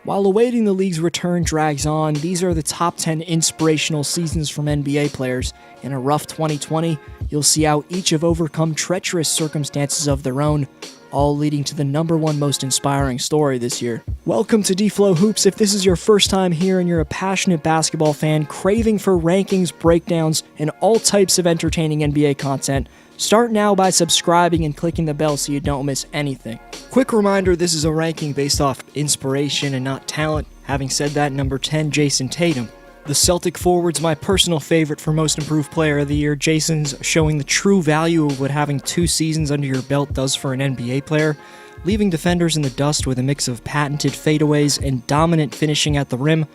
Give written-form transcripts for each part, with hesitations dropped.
While awaiting the league's return drags on, these are the top 10 inspirational seasons from NBA players. In a rough 2020, you'll see how each have overcome treacherous circumstances of their own, all leading to the #1 most inspiring story this year. Welcome to D-Flow Hoops. If this is your first time here and you're a passionate basketball fan craving for rankings, breakdowns, and all types of entertaining NBA content, start now by subscribing and clicking the bell so you don't miss anything. Quick reminder, this is a ranking based off inspiration and not talent. Having said that, number 10, Jason Tatum. The Celtic forward's my personal favorite for most improved player of the year. Jason's showing the true value of what having 2 seasons under your belt does for an NBA player, leaving defenders in the dust with a mix of patented fadeaways and dominant finishing at the rim.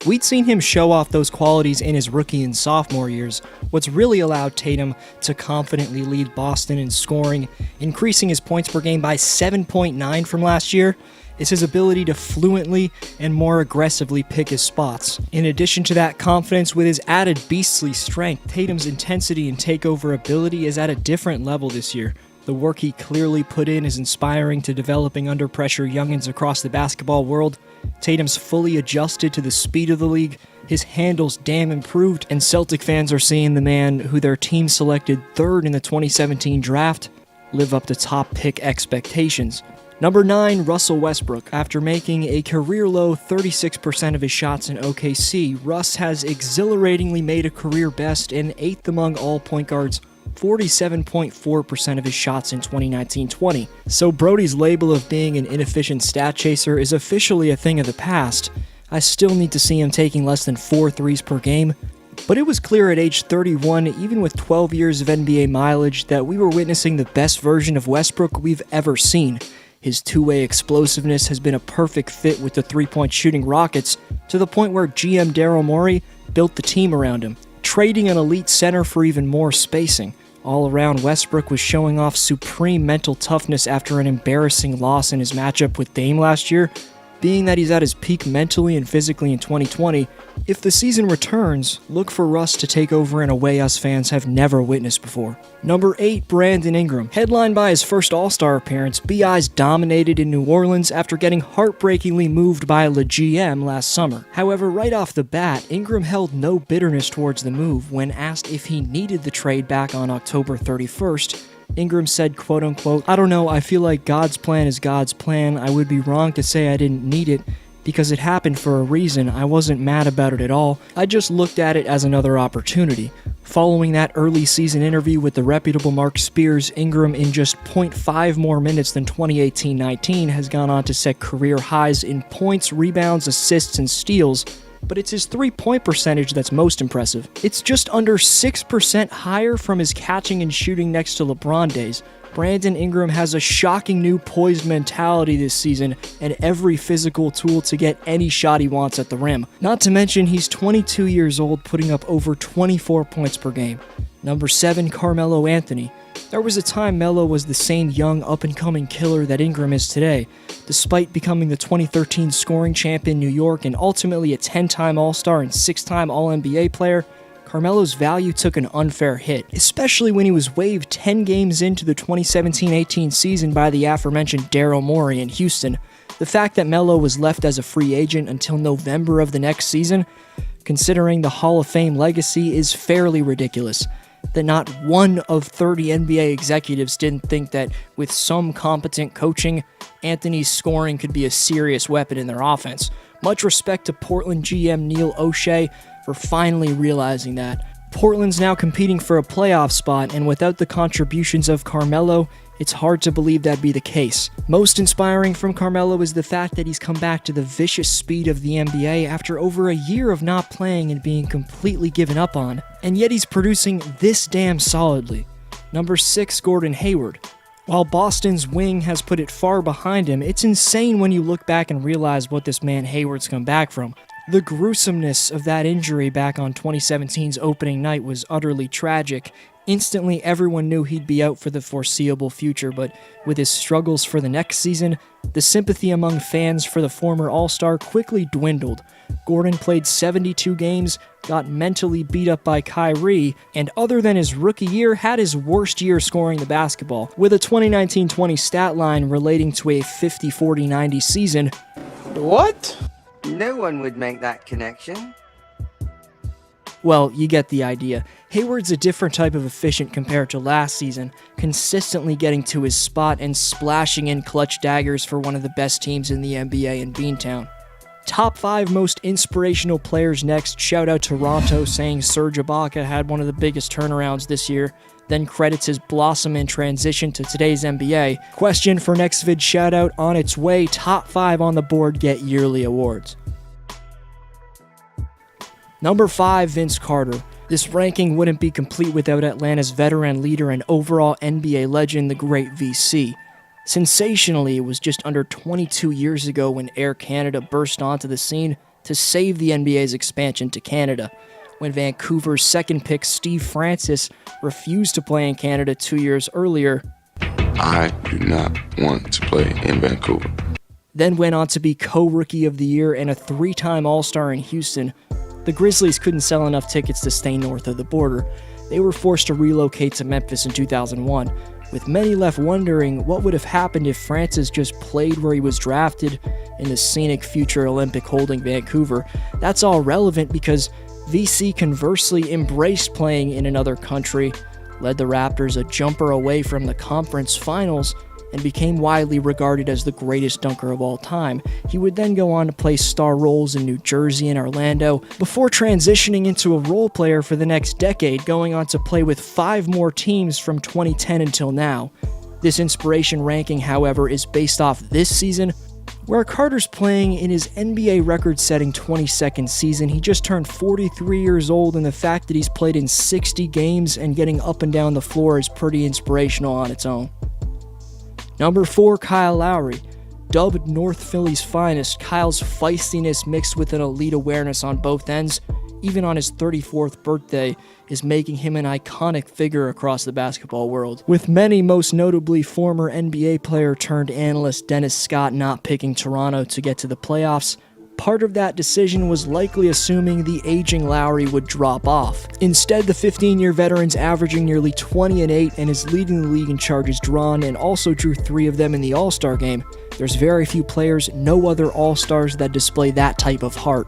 We'd seen him show off those qualities in his rookie and sophomore years. What's really allowed Tatum to confidently lead Boston in scoring, increasing his points per game by 7.9 from last year, is his ability to fluently and more aggressively pick his spots. In addition to that confidence, with his added beastly strength, Tatum's intensity and takeover ability is at a different level this year. The work he clearly put in is inspiring to developing under pressure youngins across the basketball world. Tatum's fully adjusted to the speed of the league, his handle's damn improved, and Celtic fans are seeing the man who their team selected 3rd in the 2017 draft live up to top pick expectations. Number 9, Russell Westbrook. After making a career-low 36% of his shots in OKC, Russ has exhilaratingly made a career best and 8th among all point guards, 47.4% of his shots in 2019-20. So Brody's label of being an inefficient stat chaser is officially a thing of the past. I still need to see him taking less than 4 threes per game. But it was clear at age 31, even with 12 years of NBA mileage, that we were witnessing the best version of Westbrook we've ever seen. His two-way explosiveness has been a perfect fit with the three-point shooting Rockets, to the point where GM Daryl Morey built the team around him, trading an elite center for even more spacing. All around, Westbrook was showing off supreme mental toughness after an embarrassing loss in his matchup with Dame last year. Being that he's at his peak mentally and physically in 2020, if the season returns, look for Russ to take over in a way us fans have never witnessed before. Number 8, Brandon Ingram. Headlined by his first All-Star appearance, BI's dominated in New Orleans after getting heartbreakingly moved by the GM last summer. However, right off the bat, Ingram held no bitterness towards the move. When asked if he needed the trade back on October 31st, Ingram said, quote-unquote, "I don't know, I feel like God's plan is God's plan. I would be wrong to say I didn't need it, because it happened for a reason. I wasn't mad about it at all. I just looked at it as another opportunity." Following that early season interview with the reputable Mark Spears, Ingram, in just 0.5 more minutes than 2018-19, has gone on to set career highs in points, rebounds, assists, and steals. But it's his three-point percentage that's most impressive. It's just under 6% higher from his catching and shooting next to LeBron days. Brandon Ingram has a shocking new poised mentality this season and every physical tool to get any shot he wants at the rim. Not to mention, he's 22 years old, putting up over 24 points per game. Number 7, Carmelo Anthony. There was a time Melo was the same young, up-and-coming killer that Ingram is today. Despite becoming the 2013 scoring champ in New York and ultimately a 10-time All-Star and 6-time All-NBA player, Carmelo's value took an unfair hit, especially when he was waived 10 games into the 2017-18 season by the aforementioned Daryl Morey in Houston. The fact that Melo was left as a free agent until November of the next season, considering the Hall of Fame legacy, is fairly ridiculous. That not one of 30 NBA executives didn't think that with some competent coaching, Anthony's scoring could be a serious weapon in their offense. Much respect to Portland GM Neil O'Shea for finally realizing that. Portland's now competing for a playoff spot, and without the contributions of Carmelo, it's hard to believe that'd be the case. Most inspiring from Carmelo is the fact that he's come back to the vicious speed of the NBA after over a year of not playing and being completely given up on, and yet he's producing this damn solidly. Number 6, Gordon Hayward. While Boston's wing has put it far behind him, it's insane when you look back and realize what this man Hayward's come back from. The gruesomeness of that injury back on 2017's opening night was utterly tragic. Instantly, everyone knew he'd be out for the foreseeable future, but with his struggles for the next season, the sympathy among fans for the former All-Star quickly dwindled. Gordon played 72 games, got mentally beat up by Kyrie, and other than his rookie year, had his worst year scoring the basketball, with a 2019-20 stat line relating to a 50-40-90 season. What? No one would make that connection. Well, you get the idea. Hayward's a different type of efficient compared to last season, consistently getting to his spot and splashing in clutch daggers for one of the best teams in the NBA in Beantown. Top 5 most inspirational players next. Shout out Toronto saying Serge Ibaka had one of the biggest turnarounds this year, then credits his blossom and transition to today's NBA. Question for next vid shout out on its way. Top 5 on the board get yearly awards. Number 5, Vince Carter. This ranking wouldn't be complete without Atlanta's veteran leader and overall NBA legend, the great VC. Sensationally, it was just under 22 years ago when Air Canada burst onto the scene to save the NBA's expansion to Canada, when Vancouver's second pick Steve Francis refused to play in Canada 2 years earlier. I do not want to play in Vancouver. Then went on to be co-rookie of the year and a 3-time All-Star in Houston. The Grizzlies couldn't sell enough tickets to stay north of the border. They were forced to relocate to Memphis in 2001, with many left wondering what would have happened if Francis just played where he was drafted in the scenic future Olympic holding Vancouver. That's all relevant because VC conversely embraced playing in another country, led the Raptors a jumper away from the conference finals, and became widely regarded as the greatest dunker of all time. He would then go on to play star roles in New Jersey and Orlando, before transitioning into a role player for the next decade, going on to play with 5 more teams from 2010 until now. This inspiration ranking, however, is based off this season, where Carter's playing in his NBA record-setting 22nd season. He just turned 43 years old, and the fact that he's played in 60 games and getting up and down the floor is pretty inspirational on its own. Number 4, Kyle Lowry. Dubbed North Philly's finest, Kyle's feistiness mixed with an elite awareness on both ends, even on his 34th birthday, is making him an iconic figure across the basketball world. With many, most notably former NBA player turned analyst Dennis Scott not picking Toronto to get to the playoffs, part of that decision was likely assuming the aging Lowry would drop off. Instead, the 15-year veteran's averaging nearly 20-8 and is leading the league in charges drawn, and also drew 3 of them in the All-Star game. There's very few players, no other All-Stars that display that type of heart.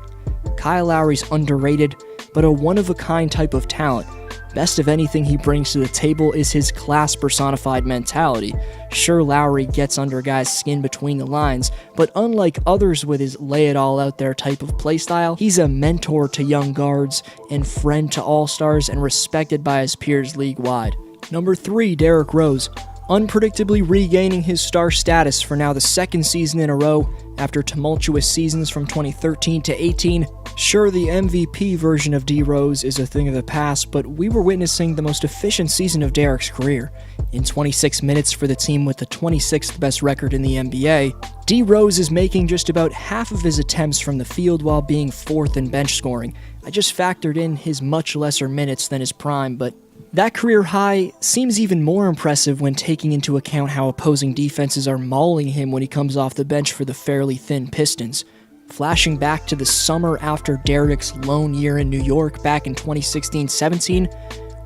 Kyle Lowry's underrated, but a one-of-a-kind type of talent. Best of anything he brings to the table is his class-personified mentality. Sure, Lowry gets under guys' skin between the lines, but unlike others with his lay-it-all-out-there type of playstyle, he's a mentor to young guards and friend to all-stars and respected by his peers league-wide. Number 3, Derrick Rose. Unpredictably regaining his star status for now the 2nd season in a row after tumultuous seasons from 2013 to 18. Sure, the MVP version of D-Rose is a thing of the past, but we were witnessing the most efficient season of Derrick's career. In 26 minutes for the team with the 26th best record in the NBA, D-Rose is making just about half of his attempts from the field while being 4th in bench scoring. I just factored in his much lesser minutes than his prime, but that career high seems even more impressive when taking into account how opposing defenses are mauling him when he comes off the bench for the fairly thin Pistons. Flashing back to the summer after Derrick's lone year in New York back in 2016-17,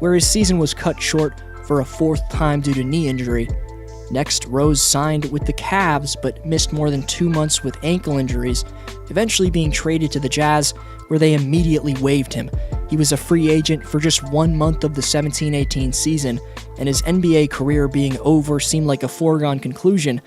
where his season was cut short for a 4th time due to knee injury. Next, Rose signed with the Cavs but missed more than 2 months with ankle injuries, eventually being traded to the Jazz, where they immediately waived him. He was a free agent for just 1 month of the 17-18 season, and his NBA career being over seemed like a foregone conclusion.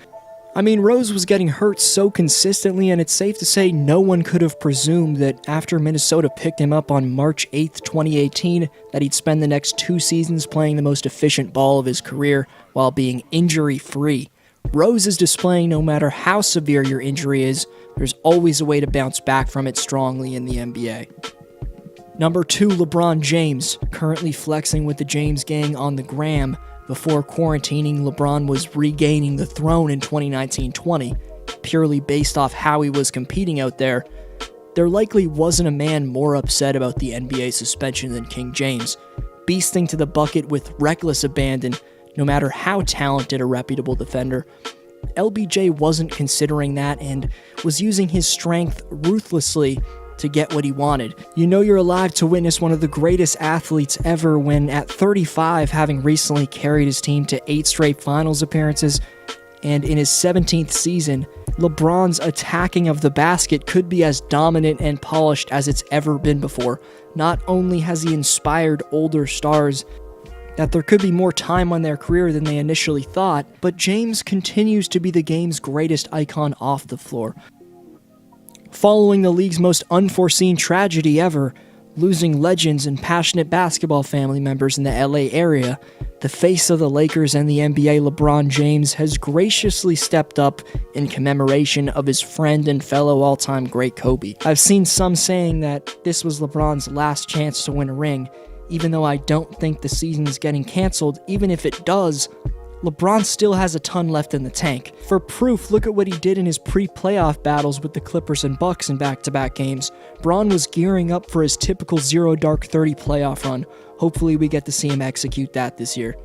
I mean, Rose was getting hurt so consistently, and it's safe to say no one could have presumed that after Minnesota picked him up on March 8th, 2018, that he'd spend the next 2 seasons playing the most efficient ball of his career while being injury-free. Rose is displaying no matter how severe your injury is, there's always a way to bounce back from it strongly in the NBA. Number 2, LeBron James, currently flexing with the James Gang on the gram. Before quarantining, LeBron was regaining the throne in 2019-20, purely based off how he was competing out there. There likely wasn't a man more upset about the NBA suspension than King James, beasting to the bucket with reckless abandon, no matter how talented a reputable defender. LBJ wasn't considering that and was using his strength ruthlessly to get what he wanted. You know you're alive to witness one of the greatest athletes ever when, at 35, having recently carried his team to 8 straight finals appearances, And in his 17th season, LeBron's attacking of the basket could be as dominant and polished as it's ever been before. Not only has he inspired older stars that there could be more time on their career than they initially thought, but James continues to be the game's greatest icon off the floor. Following the league's most unforeseen tragedy ever, losing legends and passionate basketball family members in the LA area, the face of the Lakers and the NBA, LeBron James, has graciously stepped up in commemoration of his friend and fellow all-time great Kobe. I've seen some saying that this was LeBron's last chance to win a ring, even though I don't think the season is getting canceled. Even if it does, LeBron still has a ton left in the tank. For proof, look at what he did in his pre-playoff battles with the Clippers and Bucks in back-to-back games. Bron was gearing up for his typical zero dark 30 playoff run. Hopefully we get to see him execute that this year.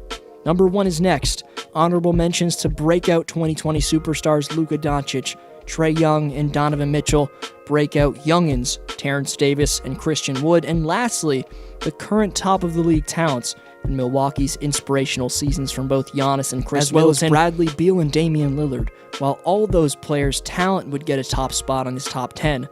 Number 1 is next. Honorable mentions to breakout 2020 superstars Luka Doncic, Trae Young, and Donovan Mitchell, breakout youngins Terrence Davis and Christian Wood, and lastly, the current top of the league talents in Milwaukee's inspirational seasons from both Giannis and Chris Middleton, as well as Bradley Beal and Damian Lillard. While all those players' talent would get a top spot on his top 10,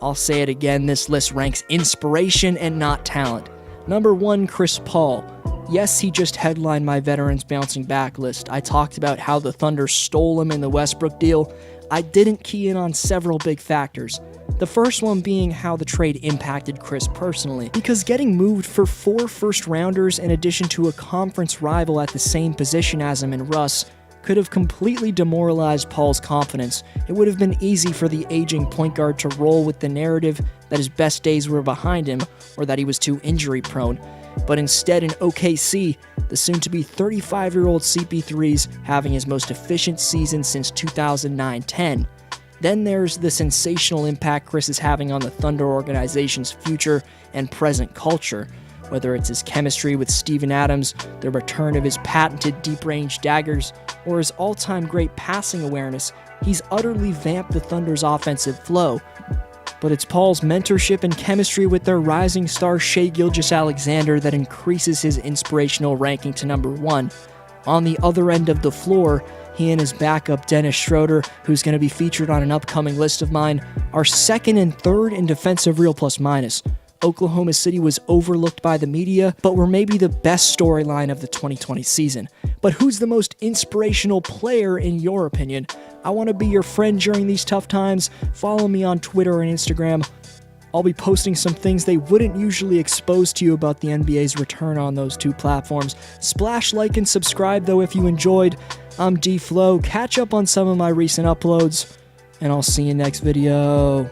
I'll say it again, this list ranks inspiration and not talent. Number 1, Chris Paul. Yes, he just headlined my Veterans Bouncing Back list. I talked about how the Thunder stole him in the Westbrook deal. I didn't key in on several big factors. The first one being how the trade impacted Chris personally, because getting moved for 4 first-rounders in addition to a conference rival at the same position as him and Russ could have completely demoralized Paul's confidence. It would have been easy for the aging point guard to roll with the narrative that his best days were behind him or that he was too injury-prone. But instead in OKC, the soon-to-be 35-year-old CP3's having his most efficient season since 2009-10. Then there's the sensational impact Chris is having on the Thunder organization's future and present culture. Whether it's his chemistry with Steven Adams, the return of his patented deep-range daggers, or his all-time great passing awareness, he's utterly vamped the Thunder's offensive flow. But it's Paul's mentorship and chemistry with their rising star Shai Gilgeous-Alexander that increases his inspirational ranking to number 1. On the other end of the floor, he and his backup Dennis Schroeder, who's going to be featured on an upcoming list of mine, are 2nd and 3rd in defensive real plus minus. Oklahoma City was overlooked by the media, but were maybe the best storyline of the 2020 season. But who's the most inspirational player in your opinion? I want to be your friend during these tough times. Follow me on Twitter and Instagram. I'll be posting some things they wouldn't usually expose to you about the NBA's return on those 2 platforms. Splash like and subscribe though if you enjoyed. I'm D-Flow. Catch up on some of my recent uploads, and I'll see you next video.